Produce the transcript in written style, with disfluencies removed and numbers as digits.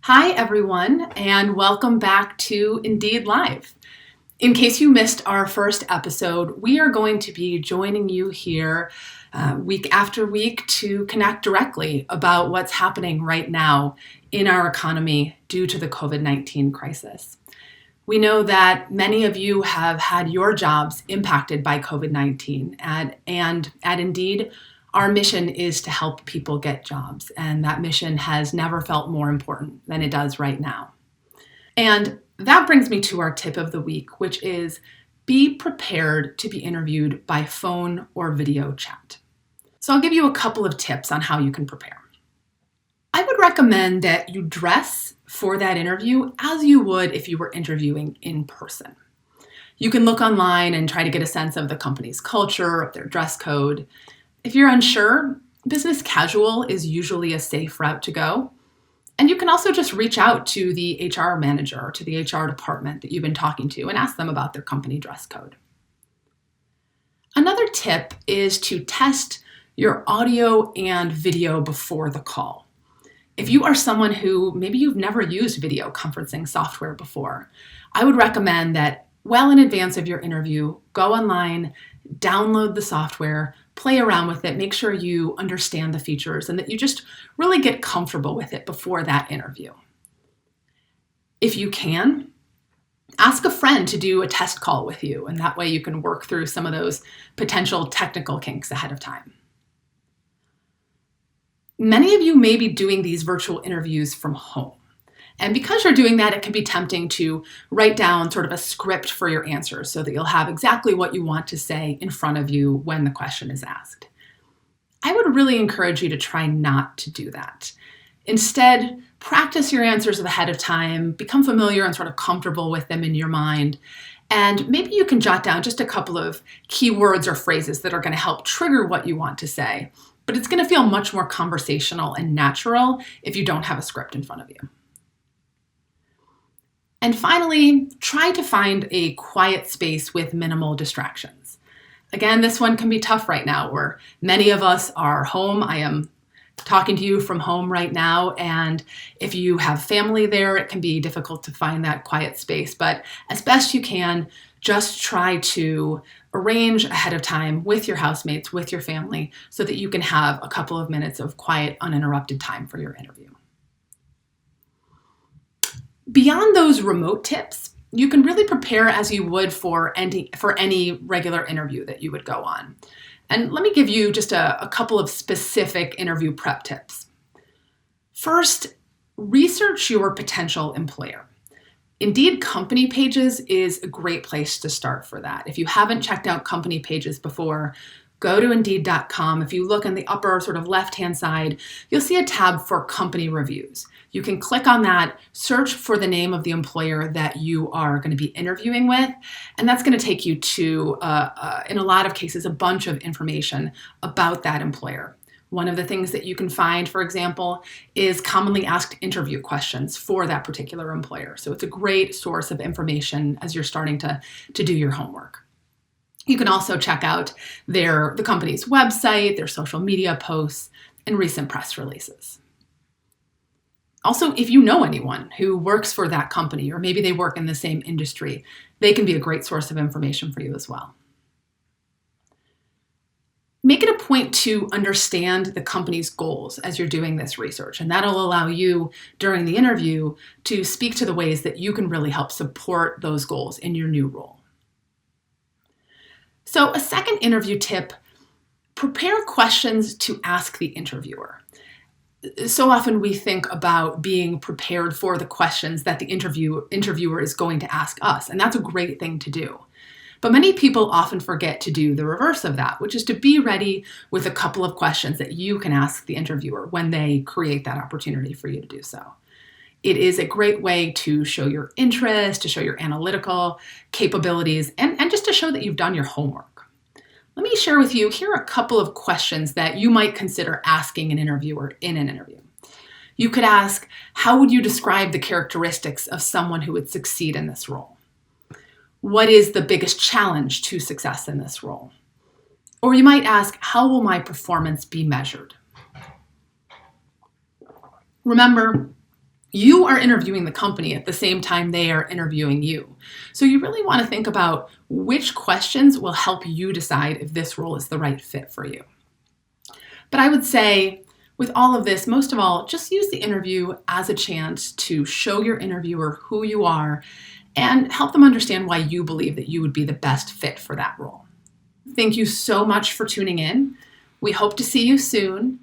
Hi, everyone, and welcome back to Indeed Live. In case you missed our first episode, we are going to be joining you here week after week to connect directly about what's happening right now in our economy due to the COVID-19 crisis. We know that many of you have had your jobs impacted by COVID-19, and at Indeed, our mission is to help people get jobs, and that mission has never felt more important than it does right now. And that brings me to our tip of the week, which is be prepared to be interviewed by phone or video chat. So I'll give you a couple of tips on how you can prepare. I would recommend that you dress for that interview as you would if you were interviewing in person. You can look online and try to get a sense of the company's culture, of their dress code. If you're unsure, business casual is usually a safe route to go. And you can also just reach out to the HR manager or to the HR department that you've been talking to and ask them about their company dress code. Another tip is to test your audio and video before the call. If you are someone who maybe you've never used video conferencing software before, I would recommend that well in advance of your interview, go online, download the software, play around with it, make sure you understand the features and that you just really get comfortable with it before that interview. If you can, ask a friend to do a test call with you, and that way you can work through some of those potential technical kinks ahead of time. Many of you may be doing these virtual interviews from home. And because you're doing that, it can be tempting to write down sort of a script for your answers so that you'll have exactly what you want to say in front of you when the question is asked. I would really encourage you to try not to do that. Instead, practice your answers ahead of time, become familiar and sort of comfortable with them in your mind, and maybe you can jot down just a couple of keywords or phrases that are going to help trigger what you want to say, but it's going to feel much more conversational and natural if you don't have a script in front of you. And finally, try to find a quiet space with minimal distractions. Again, this one can be tough right now where many of us are home. I am talking to you from home right now, and if you have family there, it can be difficult to find that quiet space. But as best you can, just try to arrange ahead of time with your housemates, with your family, so that you can have a couple of minutes of quiet, uninterrupted time for your interview. Beyond those remote tips, you can really prepare as you would for any regular interview that you would go on. And let me give you just a couple of specific interview prep tips. First, research your potential employer. Indeed, company pages is a great place to start for that. If you haven't checked out company pages before, go to Indeed.com. If you look in the upper sort of left-hand side, you'll see a tab for company reviews. You can click on that, search for the name of the employer that you are going to be interviewing with, and that's going to take you to, in a lot of cases, a bunch of information about that employer. One of the things that you can find, for example, is commonly asked interview questions for that particular employer. So it's a great source of information as you're starting to do your homework. You can also check out the company's website, their social media posts, and recent press releases. Also, if you know anyone who works for that company, or maybe they work in the same industry, they can be a great source of information for you as well. Make it a point to understand the company's goals as you're doing this research, and that'll allow you during the interview to speak to the ways that you can really help support those goals in your new role. So a second interview tip, prepare questions to ask the interviewer. So often we think about being prepared for the questions that the interviewer is going to ask us, and that's a great thing to do. But many people often forget to do the reverse of that, which is to be ready with a couple of questions that you can ask the interviewer when they create that opportunity for you to do so. It is a great way to show your interest, to show your analytical capabilities, and just to show that you've done your homework. Let me share with you, here are a couple of questions that you might consider asking an interviewer in an interview. You could ask, how would you describe the characteristics of someone who would succeed in this role? What is the biggest challenge to success in this role? Or you might ask, how will my performance be measured? Remember, You are interviewing the company at the same time they are interviewing you. So you really want to think about which questions will help you decide if this role is the right fit for you. But I would say with all of this, most of all, just use the interview as a chance to show your interviewer who you are and help them understand why you believe that you would be the best fit for that role. Thank you so much for tuning in. We hope to see you soon.